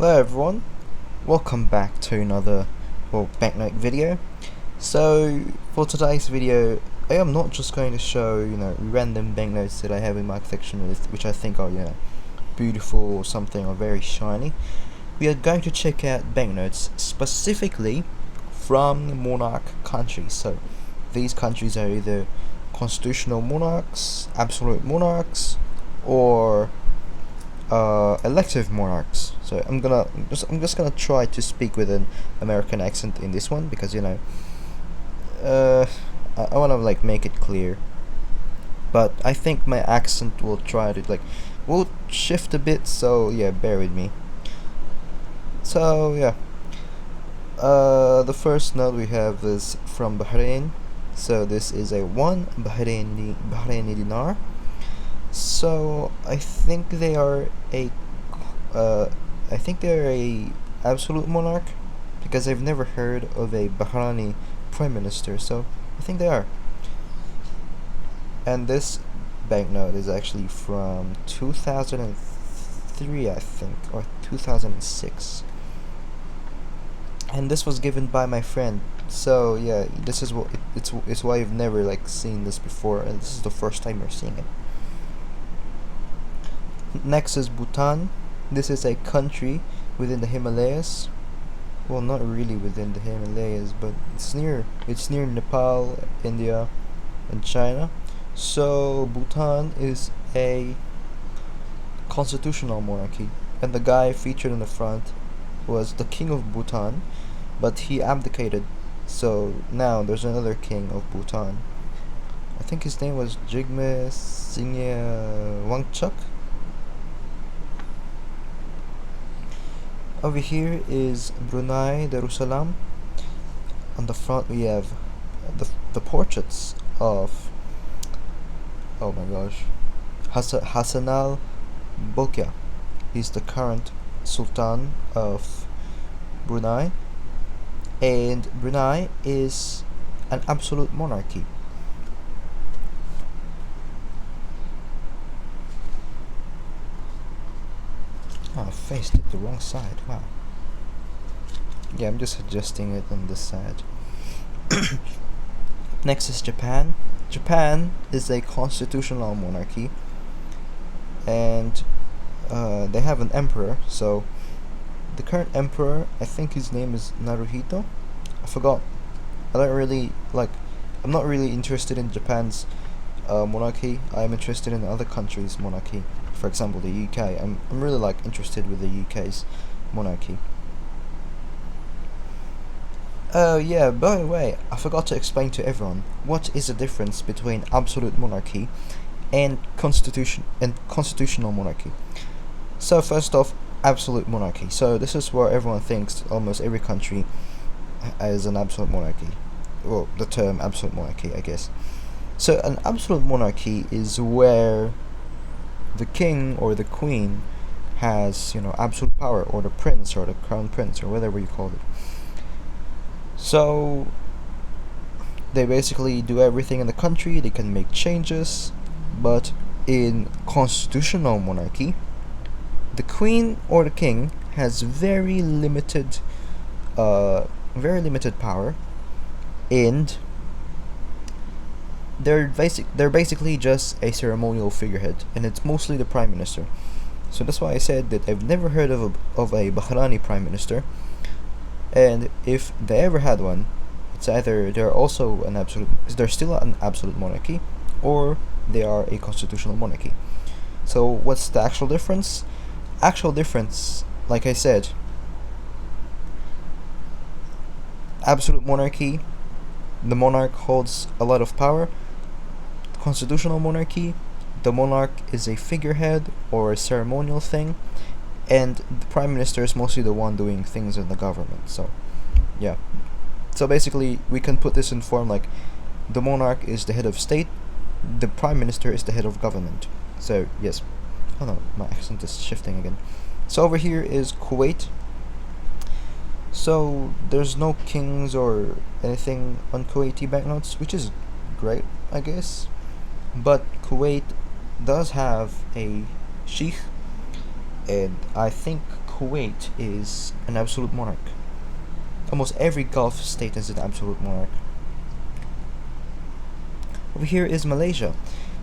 Hello everyone, welcome back to another banknote video. So for today's video, I am not just going to show random banknotes that I have in my collection which I think are beautiful or something or very shiny. We are going to check out banknotes specifically from monarch countries. So these countries are either constitutional monarchs, absolute monarchs, or elective monarchs. So I'm just gonna try to speak with an American accent in this one because I want to make it clear, but I think my accent will will shift a bit, so yeah, bear with me. So yeah, the first note we have is from Bahrain. So this is a one Bahraini dinar. So I think they are a absolute monarch because I've never heard of a Bahraini prime minister. So I think they are. And this banknote is actually from 2003, I think, or 2006. And this was given by my friend. So yeah, this is it's why I've never seen this before, and this is the first time we're seeing it. Next is Bhutan. This is a country within the Himalayas. Well, not really within the Himalayas, but it's near Nepal, India, and China. So Bhutan is a constitutional monarchy, and the guy featured in the front was the king of Bhutan, but he abdicated. So now there's another king of Bhutan. I think his name was Jigme Singye Wangchuk. Over here is Brunei, Darussalam. On the front we have the portraits of, oh my gosh, Hassan al Bolkiah. He's the current Sultan of Brunei, and Brunei is an absolute monarchy. Oh, I faced it the wrong side. Wow. Yeah, I'm just adjusting it on this side. Next is Japan. Japan is a constitutional monarchy, and they have an emperor. So the current emperor, I think his name is Naruhito. I forgot. I'm not really interested in Japan's monarchy. I'm interested in other countries' monarchy. For example, the UK. I'm really interested with the UK's monarchy. Oh yeah, by the way, I forgot to explain to everyone what is the difference between absolute monarchy and constitutional monarchy. So first off, absolute monarchy. So this is where everyone thinks almost every country has an absolute monarchy. Well, the term absolute monarchy, I guess. So an absolute monarchy is where the king or the queen has absolute power, or the prince or the crown prince or whatever you call it. So they basically do everything in the country. They can make changes, but in constitutional monarchy, the queen or the king has very limited power, and they're basically just a ceremonial figurehead, and it's mostly the prime minister. So that's why I said that I've never heard of a Bahraini prime minister, and if they ever had one, it's either they're still an absolute monarchy, or they are a constitutional monarchy. So what's the actual difference? Like I said, absolute monarchy, the monarch holds a lot of power. Constitutional monarchy, the monarch is a figurehead or a ceremonial thing, and the prime minister is mostly the one doing things in the government. So yeah, so basically we can put this in form like the monarch is the head of state, the prime minister is the head of government. So yes, oh no, my accent is shifting again. So over here is Kuwait. So there's no kings or anything on Kuwaiti banknotes, which is great, I guess. But Kuwait does have a sheikh, and I think Kuwait is an absolute monarch. Almost every Gulf state is an absolute monarch. Over here is Malaysia.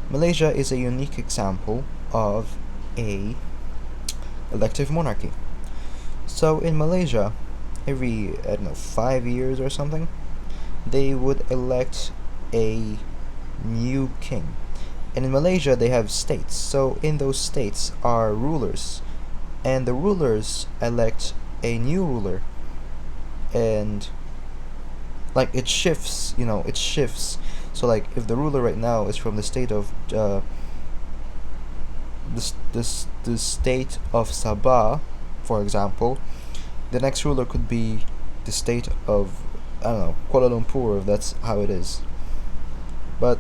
Malaysia is a unique example of a elective monarchy. So in Malaysia, every, I don't know, 5 years or something, they would elect a new king. And in Malaysia they have states, so in those states are rulers, and the rulers elect a new ruler, and like it shifts, it shifts. So like if the ruler right now is from the state of the state of Sabah, for example, the next ruler could be the state of, I don't know, Kuala Lumpur, if that's how it is. But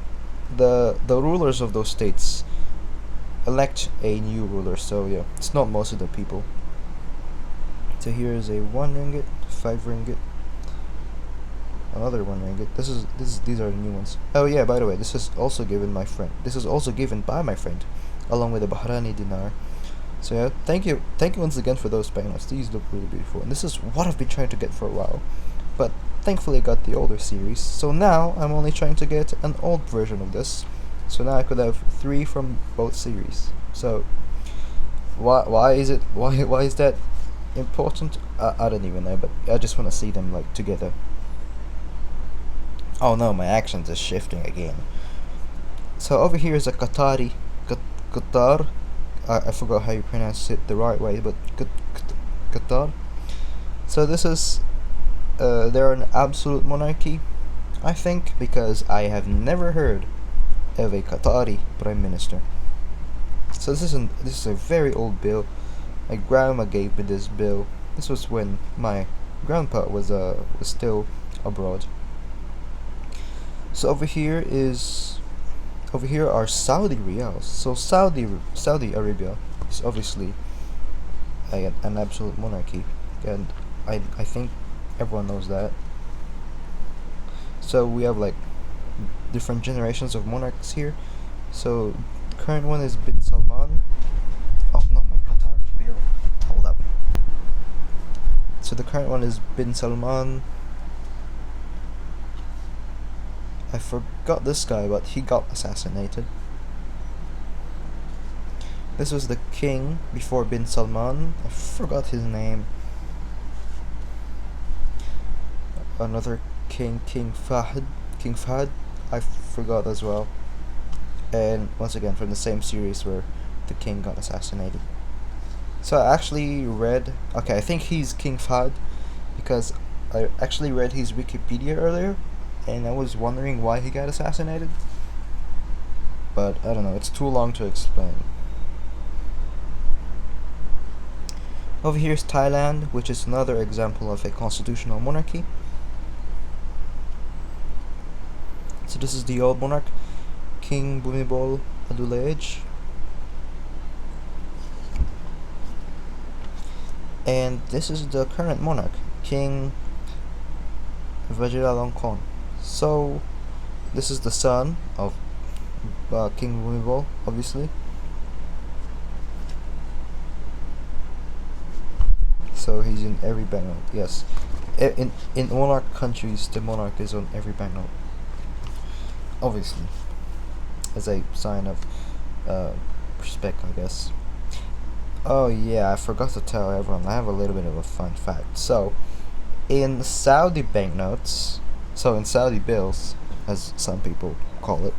the rulers of those states elect a new ruler, so yeah, it's not most of the people. So here is a 1 ringgit, 5 ringgit, another 1 ringgit. These are the new ones. Oh yeah, by the way, this is also given by my friend, along with the Bahraini dinar. So yeah, thank you once again for those banknotes. These look really beautiful, and this is what I've been trying to get for a while, but thankfully I got the older series. So now I'm only trying to get an old version of this. So now I could have 3 from both series. So why is that important? I don't even know, but I just want to see them like together. Oh no, my accent is shifting again. So over here is a Qatar. I forgot how you pronounce it the right way, but Qatar. So this is they're an absolute monarchy, I think, because I have never heard of a Qatari prime minister. So this is a very old bill. My grandma gave me this bill. This was when my grandpa was still abroad. So over here are Saudi riyals. So Saudi Arabia is obviously an absolute monarchy, and I think everyone knows that. So we have like different generations of monarchs here. So the current one is Bin Salman. Oh no, my Qatari bill. Hold up. So the current one is Bin Salman. I forgot this guy, but he got assassinated. This was the king before Bin Salman. I forgot his name. Another king, King Fahd, I forgot as well. And once again from the same series where the king got assassinated. So I actually read, okay, I think he's King Fahd because I actually read his Wikipedia earlier, and I was wondering why he got assassinated, but I don't know, it's too long to explain. Over here is Thailand, which is another example of a constitutional monarchy. So this is the old monarch, King Bhumibol Adulyadej. And this is the current monarch, King Vajiralongkorn. So this is the son of King Bhumibol, obviously. So he's in every banknote. Yes, in monarch countries, the monarch is on every banknote, obviously, as a sign of respect, I guess. Oh yeah, I forgot to tell everyone, I have a little bit of a fun fact. So in Saudi banknotes, so in Saudi bills, as some people call it,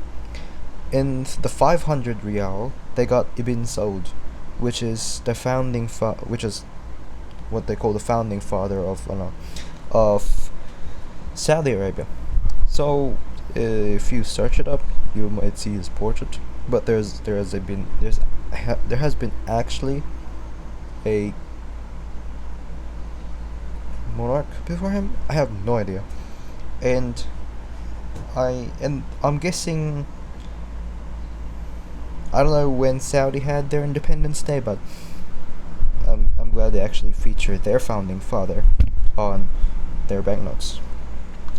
in the 500 riyal, they got Ibn Saud, which is the which is what they call the founding father of Saudi Arabia. So if you search it up, you might see his portrait. But there has been actually a monarch before him. I have no idea, and I'm guessing, I don't know when Saudi had their Independence Day, but I'm glad they actually featured their founding father on their banknotes.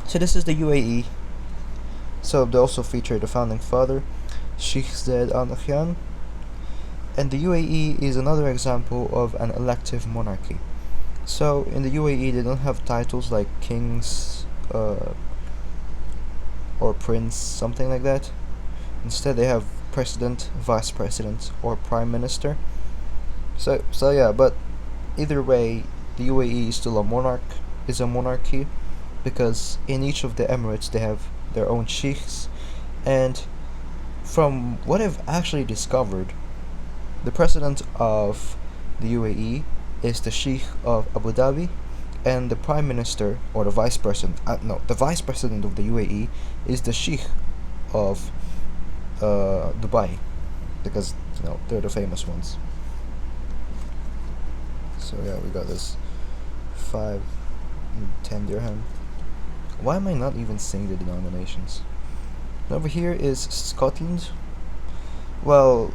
So this is the UAE. So they also featured the founding father, Sheikh Zayed Al Nahyan, And the UAE is another example of an elective monarchy. So in the UAE they don't have titles like kings or prince, something like that. Instead they have president, vice president, or prime minister. So yeah, but either way, the UAE is still a monarchy, because in each of the Emirates they have their own sheikhs, and from what I've actually discovered, the president of the UAE is the Sheikh of Abu Dhabi, and the prime minister, or the vice president, the vice president of the UAE is the Sheikh of Dubai, because they're the famous ones. So yeah, we got this 5 and 10 dirham. Why am I not even seeing the denominations? And over here is Scotland. Well,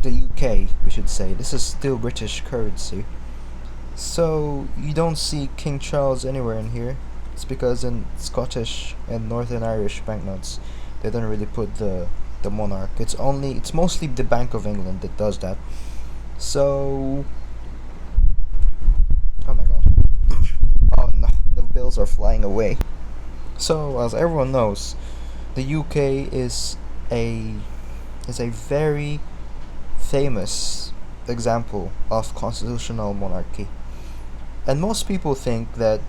the UK, we should say. This is still British currency. So you don't see King Charles anywhere in here. It's because in Scottish and Northern Irish banknotes they don't really put the monarch. It's mostly the Bank of England that does that. So oh my god. Oh no, the bills are flying away. So as everyone knows, the UK is a very famous example of constitutional monarchy. And most people think that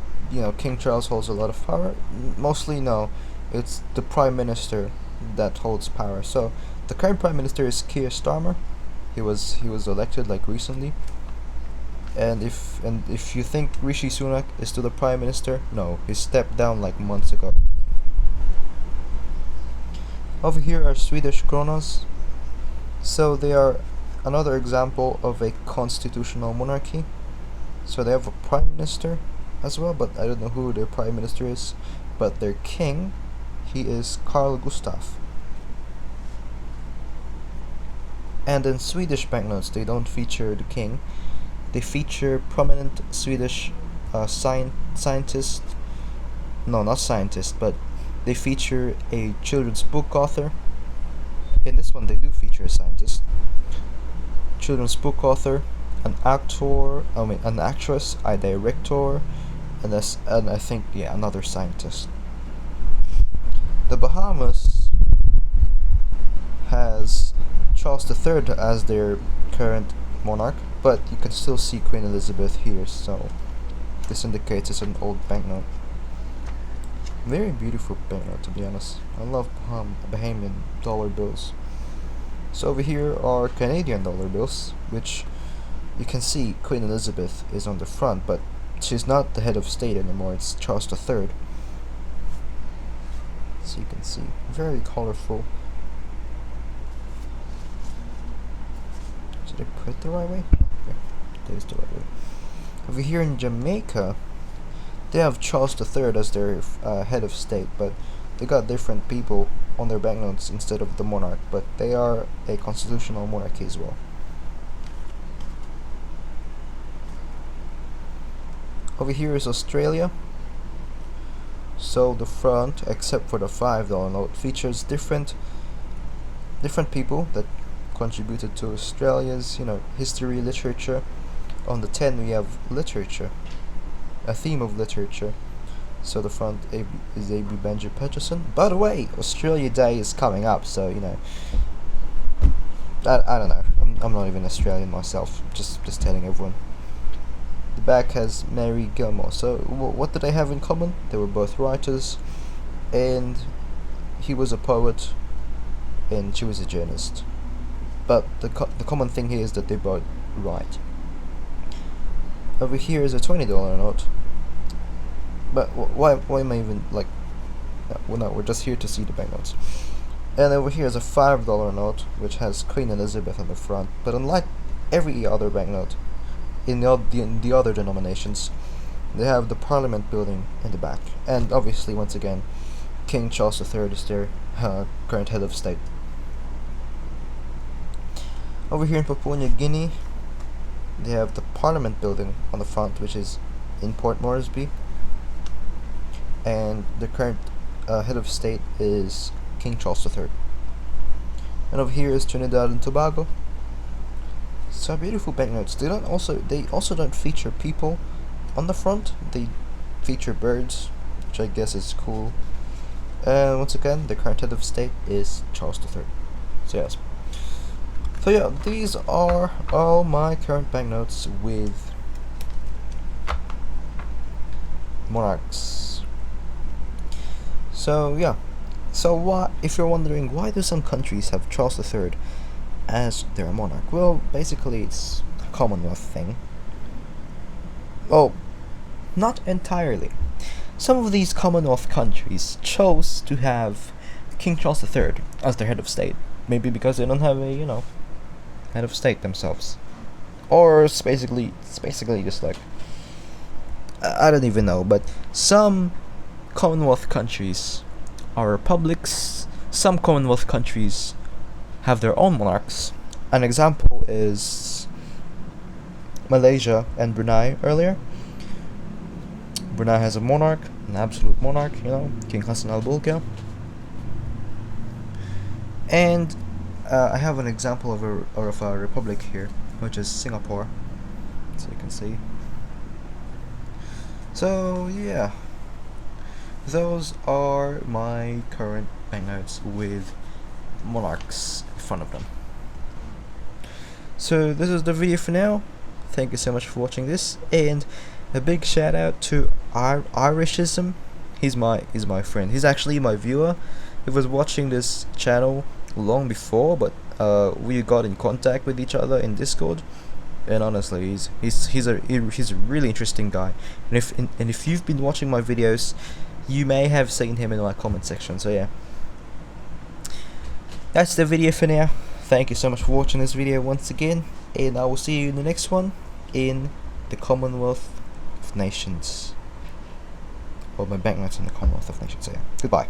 King Charles holds a lot of power. Mostly no, it's the prime minister that holds power. So the current prime minister is Keir Starmer. He was elected like recently. And if you think Rishi Sunak is still the prime minister, no, he stepped down like months ago. Over here are Swedish kronas. So they are another example of a constitutional monarchy. So they have a prime minister as well, but I don't know who their prime minister is. But their king, he is Carl Gustaf. And in Swedish banknotes, they don't feature the king. They feature prominent Swedish scientist. No, not scientist, but they feature a children's book author. In this one, they do feature a scientist, children's book author, an actress, a director, and I think another scientist. The Bahamas has Charles III as their current monarch, but you can still see Queen Elizabeth here, so this indicates it's an old banknote. Very beautiful banknote, to be honest. I love Bahamian dollar bills. So over here are Canadian dollar bills, which you can see Queen Elizabeth is on the front, but she's not the head of state anymore, it's Charles III. So you can see, very colorful. Did I put it the right way? Okay, that is the right way. Over here in Jamaica, they have Charles III as their head of state, but they got different people on their banknotes instead of the monarch, but they are a constitutional monarchy as well. Over here is Australia. So the front, except for the $5 note, features different people that contributed to Australia's history, literature. On the 10 we have literature, a theme of literature. So the front is A.B. Benji Peterson. By the way, Australia Day is coming up, so I don't know. I'm not even Australian myself. Just telling everyone. The back has Mary Gilmore. So what did they have in common? They were both writers, and he was a poet, and she was a journalist. But the common thing here is that they both write. Over here is a $20 note. But why am I even like? No, we're just here to see the banknotes. And over here is a $5 note, which has Queen Elizabeth on the front. But unlike every other banknote in the other denominations, they have the Parliament building in the back. And obviously, once again, King Charles III is their current head of state. Over here in Papua New Guinea, they have the Parliament building on the front, which is in Port Moresby. And the current head of state is King Charles III. And over here is Trinidad and Tobago. So beautiful banknotes. They also don't feature people on the front. They feature birds, which I guess is cool. Once again, the current head of state is Charles III. So yes. So yeah, these are all my current banknotes with monarchs. So yeah. So why, if you're wondering, why do some countries have Charles III as their monarch? Well, basically it's a Commonwealth thing. Oh, not entirely. Some of these Commonwealth countries chose to have King Charles III as their head of state. Maybe because they don't have a, head of state themselves. Or it's basically just like, I don't even know, but some Commonwealth countries are republics. Some Commonwealth countries have their own monarchs. An example is Malaysia and Brunei earlier. Brunei has a monarch, an absolute monarch, King Hassan al-Bolkiah. And I have an example of a republic here, which is Singapore, so you can see. So yeah, those are my current banknotes with monarchs in front of them. So this is the video for now. Thank you so much for watching this, and a big shout out to Irishism. He's my friend. He's actually my viewer. He was watching this channel long before, but we got in contact with each other in Discord. And honestly, he's a really interesting guy. And if you've been watching my videos, you may have seen him in my comment section. So yeah, that's the video for now. Thank you so much for watching this video once again, and I will see you in the next one in the Commonwealth of Nations, or my banknotes in the Commonwealth of Nations. So yeah, goodbye.